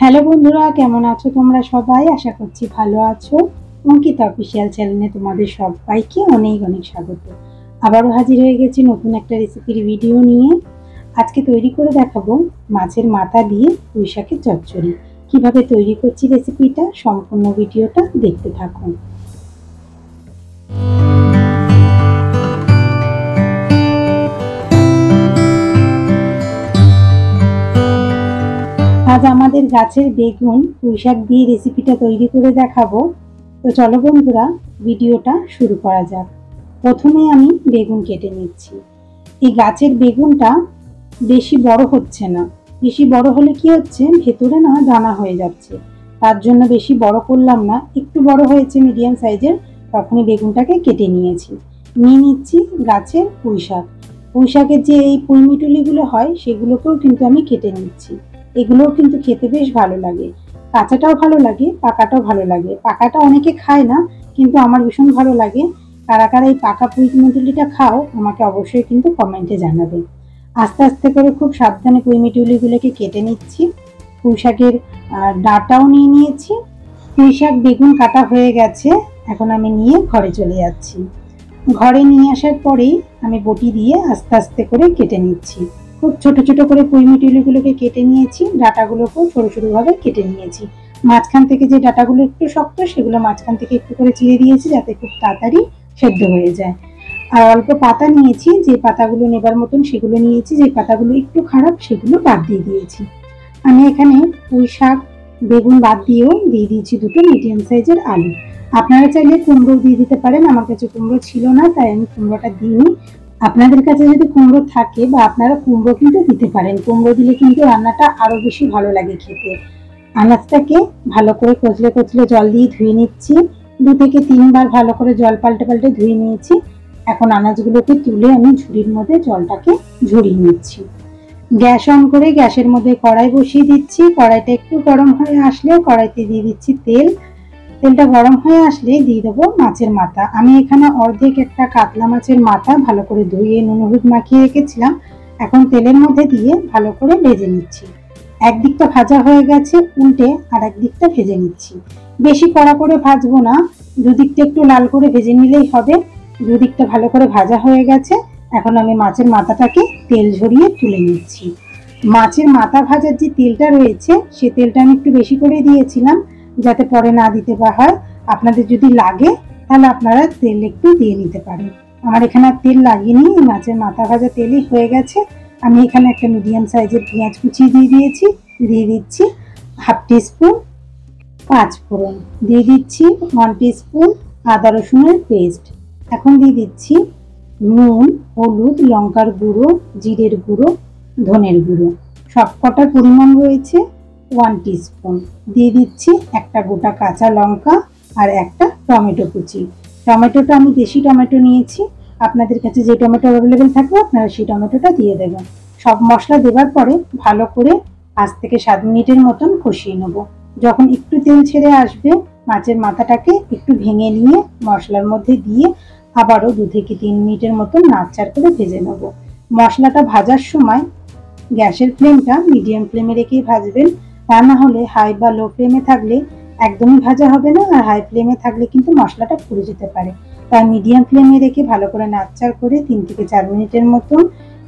Hello বন্ধুরা, কেমন আছো তোমরা সবাই? আশা করছি ভালো আছো। অঙ্কিতা অফিসিয়াল চ্যানেলে তোমাদের সবাইকে অনেক অনেক স্বাগত। আবারও হাজির হয়ে গেছি নতুন একটা রেসিপির ভিডিও নিয়ে। আজকে তৈরি করে দেখাবো মাছের মাথা দিয়ে পুঁই শাকের চচ্চড়ি। কিভাবে তৈরি করছি রেসিপিটা, সম্পূর্ণ ভিডিওটা দেখতে থাকুন। আজ আমাদের গাছের বেগুন পুঁই শাক দিয়ে রেসিপিটা তৈরি করে দেখাবো। তো চলো বন্ধুরা, ভিডিওটা শুরু করা যাক। প্রথমে আমি বেগুন কেটে নিচ্ছি। এই গাছের বেগুনটা বেশি বড় হচ্ছে না, বেশি বড় হলে কি হচ্ছে, ভেতরে না দানা হয়ে যাচ্ছে। তার জন্য বেশি বড় করলাম না, একটু বড় হয়েছে মিডিয়াম সাইজের, তখনই বেগুনটাকে কেটে নিয়েছি। নিয়ে নিচ্ছি গাছের পুঁই শাক। পুঁই শাকের যে এই পুঁইমিটুলিগুলো হয় সেগুলোকেও কিন্তু আমি কেটে নিচ্ছি। এগুলোও কিন্তু খেতে বেশ ভালো লাগে, কাঁচাটাও ভালো লাগে, পাকাটাও ভালো লাগে। পাকাটা অনেকে খায় না, কিন্তু আমার ভীষণ ভালো লাগে। কারা কারা এই পাকা পুঁইমিটুলিটা খাও আমাকে অবশ্যই কিন্তু কমেন্টে জানাবে। আস্তে আস্তে করে খুব সাবধানে পুঁইমিটুলিগুলোকে কেটে নিচ্ছি। পুঁই শাকের ডাঁটাও নিয়ে নিয়েছি। পুঁই শাক বেগুন কাটা হয়ে গেছে, এখন আমি নিয়ে ঘরে চলে যাচ্ছি। ঘরে নিয়ে আসার পরেই আমি বটি দিয়ে আস্তে আস্তে করে কেটে নিচ্ছি। খুব ছোট ছোট করে পুঁইমিটুলিগুলোকে কেটে নিয়েছি, ডাঁটাগুলোকেও সরু সরুভাবে কেটে নিয়েছি। মাঝখান থেকে যে ডাঁটাগুলো একটু শক্ত সেগুলো মাঝখান থেকে একটু করে চিড়ে দিয়েছি, যাতে খুব তাড়াতাড়ি সেদ্ধ হয়ে যায়। আর অল্প পাতা নিয়েছি, যে পাতাগুলো নেবার মতন সেগুলো নিয়েছি, যে পাতাগুলো একটু খারাপ সেগুলো বাদ দিয়ে দিয়েছি। আমি এখানে পুঁই শাক বেগুন বাদ দিয়েও দিয়ে দিয়েছি দুটো মিডিয়াম সাইজের আলু। আপনারা চাইলে কুমড়ো দিয়ে দিতে পারেন, আমার কাছে কুমড়ো ছিল না তাই আমি কুমড়োটা দিইনি। আপনাদের কাছে যদি কুমড়ো থাকে বা আপনারা কুমড়ো কিন্তু দিতে পারেন, কুমড়ো দিলে কিন্তু রান্নাটা আরো বেশি ভালো লাগে খেতে। আনাজটাকে ভালো করে কচলে কচলে জল দিয়ে ধুয়ে নিচ্ছি। 2 থেকে 3 বার ভালো করে জল পাল্টে পাল্টে ধুয়ে নিয়েছি। এখন আনাজগুলোকে তুলে আমি ঝুড়ির মধ্যে জলটাকে ঝরিয়ে নিচ্ছি। গ্যাস অন করে গ্যাসের মধ্যে কড়াই বসিয়ে দিচ্ছি। কড়াইটা একটু গরম হয়ে আসলে কড়াইতে দিয়ে দিচ্ছি তেল। তেলটা গরম হয়ে আসলে দিয়ে দেবো মাছের মাথা। আমি এখানে অর্ধেক একটা কাতলা মাছের মাথা ভালো করে ধুয়ে নুন হলুদ মাখিয়ে রেখেছিলাম, এখন তেলের মধ্যে দিয়ে ভালো করে ভেজে নিচ্ছি। একদিকটা ভাজা হয়ে গেছে, উল্টে আর একদিকটা ভেজে নিচ্ছি। বেশি কড়া করে ভাজবো না, দুদিকটা একটু লাল করে ভেজে নিলেই হবে। দুদিকটা ভালো করে ভাজা হয়ে গেছে, এখন আমি মাছের মাথাটাকে তেল ঝরিয়ে তুলে নিচ্ছি। মাছের মাথা ভাজার যে তেলটা রয়েছে সে তেলটা আমি একটু বেশি করে দিয়েছিলাম, যাতে পরে না দিতে হয়। আপনাদের যদি লাগে তাহলে আপনারা তেল একটু দিয়ে নিতে পারেন। আমার এখানে তেল লাগিনি, মাছের মাথা ভাজা তেলই হয়ে গেছে। আমি এখানে একটা মিডিয়াম সাইজের পেঁয়াজ কুচি দিয়ে দিয়েছি, দিয়ে দিচ্ছি হাফ টিস্পুন পাঁচফোড়ন, দিয়ে দিচ্ছি 1 টিস্পুন আদা রসুনের পেস্ট। এখন দিয়ে দিচ্ছি নুন, হলুদ, লঙ্কার গুঁড়ো, জিরের গুঁড়ো, ধনের গুঁড়ো। সবকটার পরিমাণ রয়েছে 1 টিস্পুন। দিয়ে দিচ্ছি একটা গোটা কাঁচা লঙ্কা আর একটা টমেটো কুচি। টমেটোটা আমি দেশি টমেটো নিয়েছি, আপনাদের কাছে যে টমেটো অ্যাভেলেবেল থাকবে আপনারা সেই টমেটোটা দিয়ে দেবেন। সব মশলা দেওয়ার পরে ভালো করে 5 থেকে 7 মিনিটের মতন কষিয়ে নেব। যখন একটু তেল ছেড়ে আসবে, মাছের মাথাটাকে একটু ভেঙে নিয়ে মশলার মধ্যে দিয়ে আবারও 2 থেকে 3 মিনিটের মতন নাড়চাড় করে ভেজে নেব। মশলাটা ভাজার সময় গ্যাসের ফ্লেমটা মিডিয়াম ফ্লেমে রেখেই ভাজবেন, তা না হলে হাই বা লো ফ্লেমে থাকলে একদমই ভাজা হবে না, আর হাই ফ্লেমে থাকলে কিন্তু মশলাটা পুড়ে যেতে পারে। তাই মিডিয়াম ফ্লেমে রেখে ভালো করে নাড়চাড় করে 3 থেকে 4 মিনিটের মতন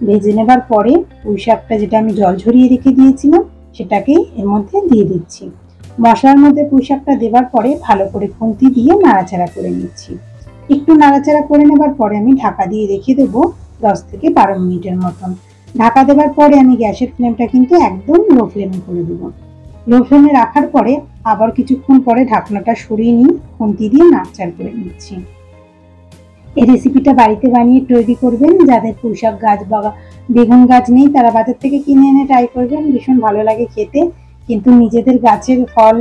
ভেজে নেবার পরে পুঁই শাকটা যেটা আমি জল ঝরিয়ে রেখে দিয়েছিলাম সেটাকেই এর মধ্যে দিয়ে দিচ্ছি। মশলার মধ্যে পুঁই শাকটা দেওয়ার পরে ভালো করে খুন্তি দিয়ে নাড়াচাড়া করে নিচ্ছি। একটু নাড়াচাড়া করে নেবার পরে আমি ঢাকা দিয়ে রেখে দেবো 10 থেকে 12 মিনিটের মতন। ঢাকা দেওয়ার পরে আমি গ্যাসের ফ্লেমটা কিন্তু একদম লো ফ্লেমে করে দেবো। লো ফ্লেমে রাখার পরে আবার কিছুক্ষণ পরে ঢাকনাটা সরিয়ে নিয়ে খুন্তি দিয়ে নাড়চাড় করে নিচ্ছি। এই রেসিপিটা বাড়িতে বানিয়ে তৈরি করবেন। যাদের পুঁই শাক গাছ বা বেগুন গাছ নেই তারা বাজার থেকে কিনে এনে ট্রাই করবেন, ভীষণ ভালো লাগে খেতে। কিন্তু নিজেদের গাছের ফল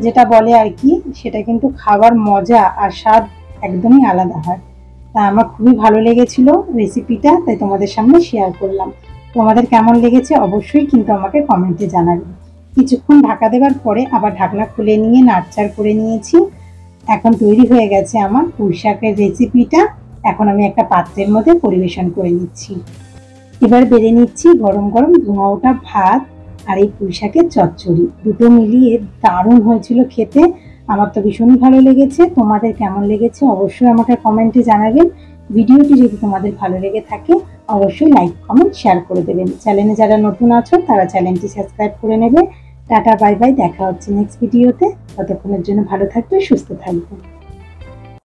যেটা বলে আর কি, সেটা কিন্তু খাওয়ার মজা আর স্বাদ একদমই আলাদা হয়। তা আমার খুবই ভালো লেগেছিল রেসিপিটা, তাই তোমাদের সামনে শেয়ার করলাম। তোমাদের কেমন লেগেছে অবশ্যই কিন্তু আমাকে কমেন্টে জানাবে। কিছুক্ষণ ঢাকা দেওয়ার পরে আবার ঢাকনা খুলে নিয়ে নাড়চাড় করে নিয়েছি। এখন তৈরি হয়ে গেছে আমার পুঁই শাকের রেসিপিটা। এখন আমি একটা পাত্রের মধ্যে পরিবেশন করে নিচ্ছি। এবার বেড়ে নিচ্ছি গরম গরম ধোঁয়া ওঠা ভাত আর এই পুঁই শাকের চচ্চড়ি, দুটো মিলিয়ে দারুণ হয়েছিল খেতে। আমার তো ভীষণই ভালো লেগেছে। তোমাদের কেমন লেগেছে অবশ্যই আমাকে কমেন্টে জানাবেন। ভিডিওটি যদি তোমাদের ভালো লেগে থাকে অবশ্যই লাইক, কমেন্ট, শেয়ার করে দেবেন। চ্যানেলে যারা নতুন আছো তারা চ্যানেলটি সাবস্ক্রাইব করে নেবে। টাটা, বাই বাই, দেখা হচ্ছে নেক্সট ভিডিওতে। ততক্ষণের জন্য ভালো থাকবে, সুস্থ থাকবে।